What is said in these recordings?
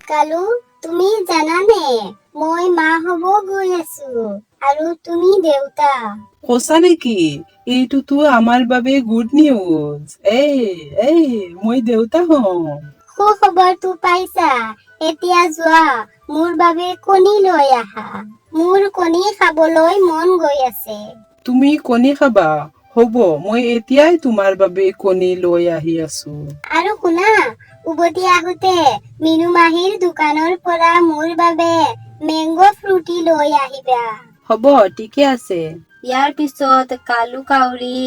কালু, তুমি জানানে মই মা হব গৈ আছো আৰু তুমি দেউতা। সঁচা নেকি? এইটোতো আমাৰ বাবে গুড নিউজ। এই এই মই দেউতা হম। সুখবৰটো পাইছা? এতিয়া যোৱা, মোৰ বাবে কণী লৈ আহা। মোৰ কণী খাবলৈ মন গৈ আছে। তুমি কণী খাবা? হ'ব, মই এতিয়াই তোমাৰ বাবে কণী লৈ আহি আছো। আৰু শুনা, উভতি আহোতে মিনু মাহীৰ দোকানৰ পৰা মোৰ বাবে মেংগো ফ্ৰুটি লৈ আহিবা। হ'ব, ঠিকে আছে। ইয়াৰ পিছত কালু কাউৰী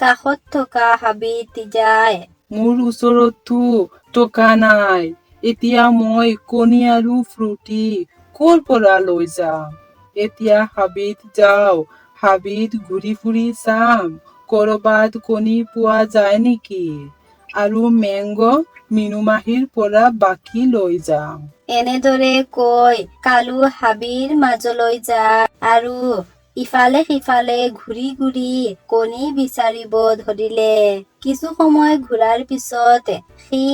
কাষত থকা হাবিত যায়। মোৰ ওচৰতো টকা নাই। এতিয়া মই কণী আৰু ফ্ৰুটি ক'ৰ পৰা লৈ যাম? এতিয়া হাবিত যাওঁ। হাবিত ঘূৰি ফুৰি চাম কৰবাত কণী পোৱা যায় নেকি। আৰু মেংগো মিনু মাহীৰ পৰা বাকী লৈ যাম। এনেদৰে কৈ কালু হাবিৰ মাজলৈ যায় আৰু ইফালে সিফালে ঘূৰি ঘূৰি কণী বিচাৰিব ধৰিলে। কিছু সময় ঘূৰাৰ পিছত সি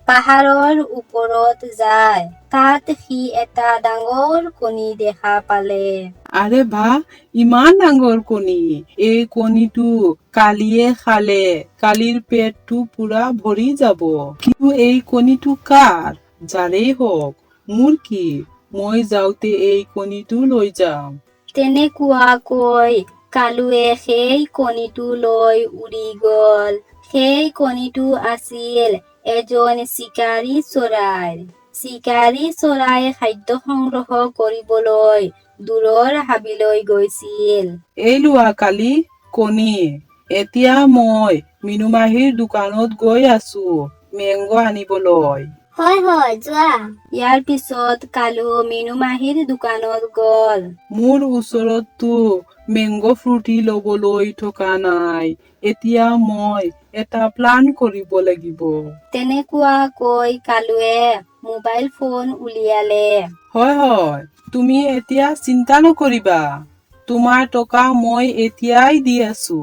পাহাৰৰ ওপৰত যায়। তাত সি এটা ডাঙৰ কণী দেখা পালে। আৰে বাহ, ইমান ডাঙৰ কণী! এই কণীটো কালিয়ে খালে কালিৰ পেটটো পুৰা ভৰি যাব। কিন্তু এই কণীটো কাৰ? যাৰেই হওক, মোৰ কি? মই যাওঁতে এই কণীটো লৈ যাম। তেনেকুৱাকৈ কালুৱে সেই কণীটো লৈ উৰি গল। সেই কণীটো আছিল এজন চিকাৰী চৰাইৰ। চিকাৰী চৰাই খাদ্য সংগ্ৰহ কৰিবলৈ দূৰৰ হাবিলৈ গৈছিল। এই লোৱা কালি কণী। এতিয়া মই মিনু মাহীৰ দোকানত গৈ আছো মেংগো আনিবলৈ। হয় হয়, যোৱা। ইয়াৰ পিছত কালু মিনু মাহীৰ দোকানত গল। মোৰ ওচৰততো মেংগো ফ্ৰুটি ল'বলৈ টকা নাই। এতিয়া মই এটা প্লান কৰিব লাগিব। তেনেকুৱাকৈ কালুৱে মোবাইল ফোন উলিয়ালে। হয় হয়, তুমি এতিয়া চিন্তা নকৰিবা। তোমাৰ টকা মই এতিয়াই দি আছো।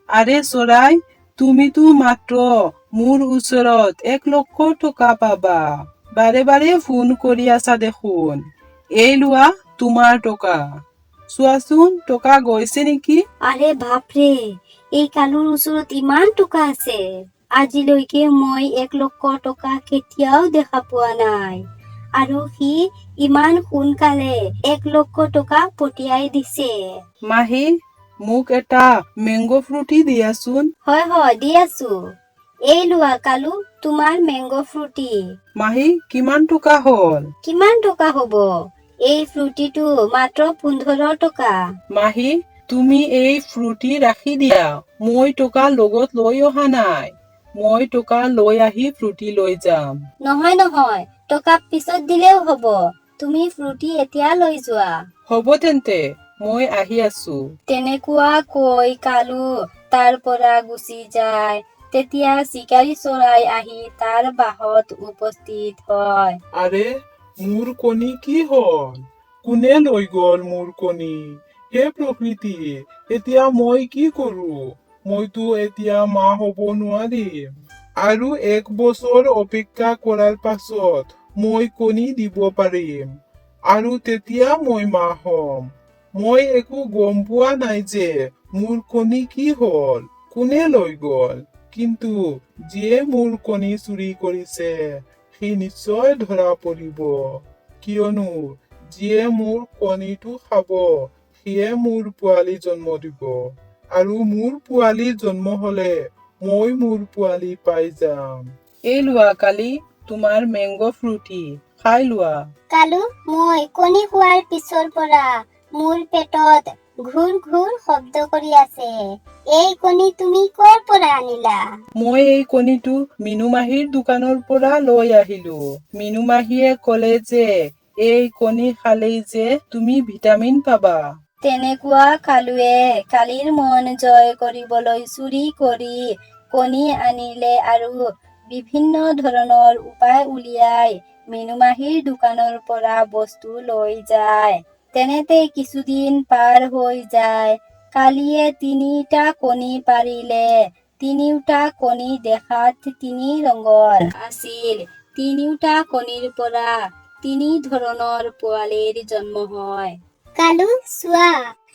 আৰে চৰাই, তুমিতো মাত্ৰ মোৰ ওচৰত 1,00,000 টকা পাবা। বাৰে বাৰে ফোন কৰি আছা দেখোন। এই লোৱা তোমাৰ টকা। চোৱাচোন টকা গৈছে নেকি? আৰে বাপৰে, এই কালুৰ ওচৰত ইমান টকা আছে। আজিলৈকে মই 1,00,000 টকা কেতিয়াও দেখা পোৱা নাই। আৰু সি ইমান সোনকালে 1,00,000 টকা পঠিয়াই দিছে। মাহী, মোক এটা মেংগো ফ্ৰুটি দিয়াচোন। হয় হয়, দি আছো। এই লোৱা কালু, তোমাৰ মেংগো ফ্ৰুটি। মাহী, কিমান টকা হ'ল? কিমান টকা হ'ব? এই ফ্ৰুটিটো মাত্ৰ 15 টকা। মাহী, তুমি এই ফ্ৰুটি ৰাখি দিয়া। মই টকা লগত লৈ অহা নাই। মই টকা লৈ আহি ফ্ৰুটি লৈ যাম। নহয় নহয়, টকা পিছত দিলেও হ'ব। তুমি ফ্ৰুটি এতিয়া লৈ যোৱা। হ'ব তেন্তে, মই আহি আছো। তেনেকুৱাকৈ কালু তাৰ পৰা গুচি যায়। তেতিয়া চিকাৰী চৰাই আহি তাৰ বাহত উপস্থিত হয়। আৰে, মোৰ কণী কি হ'ল? কোনে লৈ গ'ল মোৰ কণী? হে প্ৰকৃতি, এতিয়া মই কি কৰো? মইতো এতিয়া মা হ'ব নোৱাৰিম। আৰু 1 বছৰ অপেক্ষা কৰাৰ পাছত মই কণী দিব পাৰিম। আৰু তেতিয়া মই মা হ'ম। মই একো গম পোৱা নাই যে মোৰ কণী কি হ'ল, কোনে লৈ গ'ল। কিন্তু যিয়ে মোৰ কণী চুৰি কৰিছে সি নিশ্চয় ধৰা পৰিব। কিয়নো যিয়ে মোৰ কণীটো খাব সিয়ে মোৰ পোৱালি জন্ম দিব। আৰু মোৰ পোৱালি জন্ম হলে মই মোৰ পোৱালি পাই যাম। এই লোৱা কালি, তোমাৰ মেংগো ফ্ৰুটি, খাই লোৱা। কালু, মই কণী খোৱাৰ পিছৰ পৰা মোৰ পেটত ঘুৰ ঘুৰ শব্দ কৰি আছে। এই কণী তুমি ক'ৰ পৰা আনিলা? মই এই কণীটো মিনু মাহীৰ দোকানৰ পৰা লৈ আহিলো। মিনু মাহীয়ে ক'লে যে এই কণী খালেই যে তুমি ভিটামিন পাবা। তেনেকুৱা কালুৱে কালিৰ মন জয় কৰিবলৈ চুৰি কৰি কণী আনিলে আৰু বিভিন্ন ধৰণৰ উপায় উলিয়াই মিনু মাহীৰ দোকানৰ পৰা বস্তু লৈ যায়। তেনেতে কিছুদিন পাৰ হৈ যায়। কালিয়ে 3টা কণী পাৰিলে। 3টা কণী দেখাত 3 ৰঙৰ আছিল। 3টা কণীৰ পৰা তিনি ধৰণৰ পোৱালিৰ জন্ম হয়। কালু চোৱা,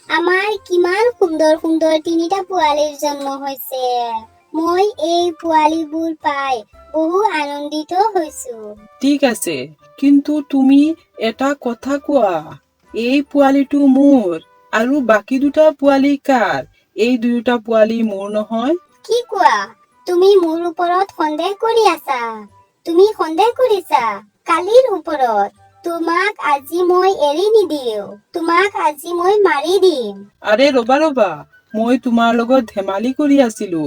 আমাৰ কিমান সুন্দৰ সুন্দৰ তিনিটা পোৱালিৰ জন্ম হৈছে। মই এই পোৱালিবোৰ পাই বহু আনন্দিত হৈছো। ঠিক আছে, কিন্তু তুমি এটা কথা কোৱা, এই পোৱালিটো মোৰ আৰু বাকী দুটা পোৱালি কাৰ? এই দুয়োটা পোৱালি মোৰ নহয়? কি কোৱা? তুমি মোৰ ওপৰত সন্দেহ কৰি আছা? তুমি সন্দেহ কৰিছা কালিৰ ওপৰত? তোমাক আজি মই এৰি নিদিওঁ। তোমাক আজি মই মাৰি দিম। আৰে ৰবা ৰবা, মই তোমাৰ লগত ধেমালি কৰি আছিলো।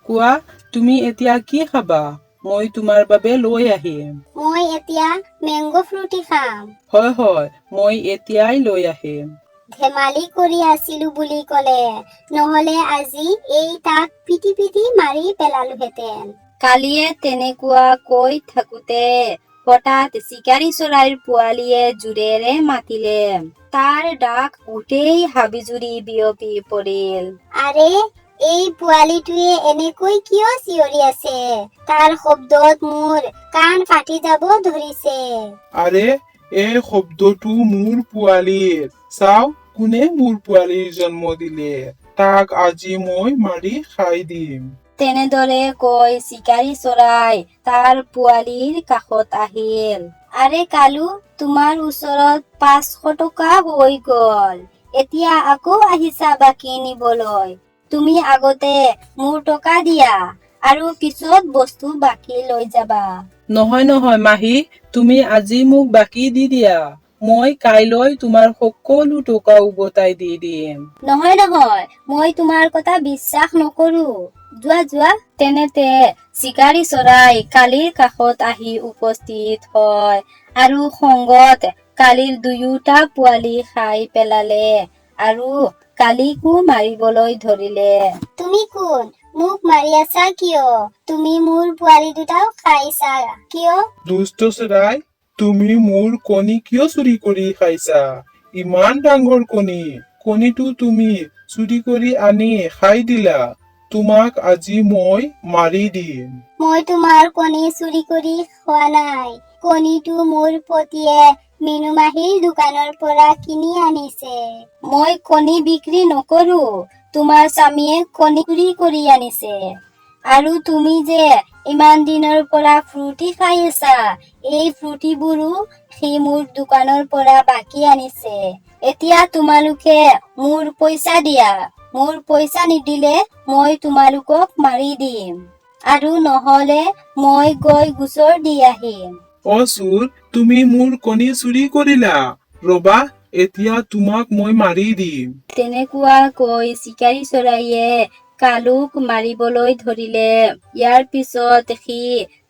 কোৱা, তুমি এতিয়া কি খাবা? মই তোমাৰ বাবে লৈ আহিম। মই এতিয়া মেংগো ফ্ৰুটি খাম। হয় হয়, মই এতিয়াই লৈ আহিম। ধেমালি কৰি আছিলো বুলি ক'লে, নহলে আজি এই তাক পিটি পিটি মাৰি পেলালোহেঁতেন। কালিয়ে তেনেকুৱা কৈ থাকোতে হঠাৎ চিকাৰী চৰাইৰ পোৱালীয়ে জোৰেৰে মাতিলে। তাৰ ডাক গোটেই হাবিজুৰি বিয়পি পৰিল। আৰে, এই পোৱালিটোৱে এনেকৈ কিয় চিঞৰি আছে? তাৰ শব্দত মোৰ কাণ ফাটি যাব ধৰিছে। আৰে, এই শব্দটো মোৰ পোৱালীৰ। চাও, কোনে মোৰ পোৱালীৰ জন্ম দিলে। তাক আজি মই মাৰি খাই দিম। তেনেদৰে কৈ চিকাৰী চৰাই তাৰ পোৱালীৰ কাষত আহিল। আৰে কালু, তোমাৰ ওচৰত 500 টকা হৈ গ'ল। এতিয়া আকৌ আহিছা বাকী নিবলৈ। তুমি আগতে মোৰ টকা দিয়া আৰু পিছত বস্তু বাকী লৈ যাবা। নহয় নহয় মাহী, তুমি আজি মোক বাকী দি দিয়া। মই কাইলৈ তোমাৰ সকলো টকা উভতাই দি দিম। নহয় নহয়, মই তোমাৰ কথা বিশ্বাস নকৰো। যোৱা যোৱা। তেনেতে চিকাৰী চৰাই কালিৰ কাষত আহি উপস্থিত হয় আৰু খঙত কালিৰ দুয়োটা পোৱালি খাই পেলালে আৰু কালিকো মাৰিবলৈ ধৰিলে। তুমি কোন? মোক মাৰি আছা কিয়? তুমি মোৰ পোৱালি দুটাও খাইছা কিয়? দুষ্ট চৰাই, তুমি মোৰ কণী কিয় চুৰি কৰি খাইছা? ইমান ডাঙৰ কণী, কণীটো তুমি চুৰি কৰি আনি খাই দিলা। তোমাক আজি মই মাৰি দিম। মই তোমাৰ কণী চুৰি কৰি খোৱা নাই। কণীটো মোৰ পতিয়ে মিনু মাহীৰ দোকানৰ পৰা কিনি আনিছে। মই কণী বিক্ৰী নকৰো। তোমাৰ স্বামীয়ে কণী চুৰি কৰি আনিছে। আৰু তুমি যে ইমান দিনৰ পৰা ফ্ৰুটি খাই আছা, এই ফ্ৰুটিবোৰো সি মোৰ দোকানৰ পৰা বাকী আনিছে। এতিয়া তোমালোকে মোৰ পইচা দিয়া। মোৰ পইচা নিদিলে মই তোমালোকক মাৰি দিম। আৰু নহলে মই গৈ গোচৰ দি আহিম। অ চোৰ, তুমি মোৰ কণী চুৰি কৰিলা। ৰবা, এতিয়া তোমাক মই মাৰি দিম। তেনেকুৱা কৈ চিকাৰী চৰাইয়ে কালুক মাৰিবলৈ ধৰিলে। ইয়াৰ পিছত সি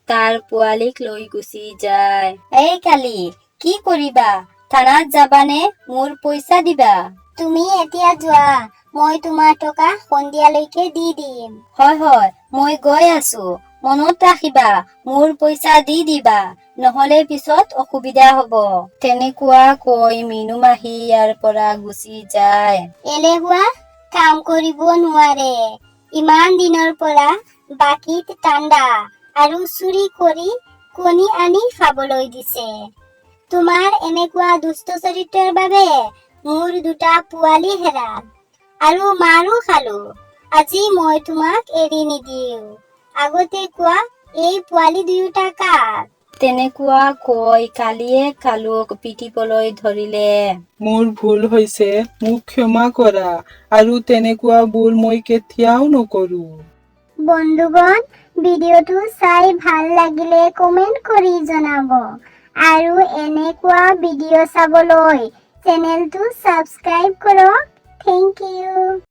তাৰ পোৱালীক লৈ গুচি যায়। এই কালি, কি কৰিবা? থানাত যাবানে মোৰ পইচা দিবা? তুমি এতিয়া যোৱা, মই তোমাৰ টকা সন্ধিয়ালৈকে দি দিম। হয় হয়, মই গৈ আছো। মনত ৰাখিবা, মোৰ পইচা দি দিবা, নহলে পিছত অসুবিধা হব। তেনেকুৱা কৈ মিনু মাহী ইয়াৰ পৰা গুচি যায়। এলেহুৱা, কাম কৰিব নোৱাৰে। ইমান দিনৰ পৰা বাকীত ঠাণ্ডা আৰু চুৰি কৰি কণী আনি খাবলৈ দিছে। তোমাৰ এনেকুৱা দুষ্ট চৰিত্ৰৰ বাবে মোৰ দুটা পোৱালি হেৰাল আৰু মাৰো খালো। আজি মই তোমাক এৰি নিদিওঁ। আগতে কোৱা, এই পোৱালি দুয়োটা কাৰ? তেনেকুৱা কৈ কালিয়ে কালুক পিটিবলৈ ধৰিলে। মোৰ ভুল হৈছে, মোক ক্ষমা কৰা আৰু তেনেকুৱা ভুল মই কেতিয়াও নকৰো। বন্ধুগণ, ভিডিঅ'টো চাই ভাল লাগিলে কমেন্ট কৰি জনাব আৰু এনেকুৱা ভিডিঅ' চাবলৈ চেনেলটো সাবস্ক্ৰাইব কৰক। Thank U.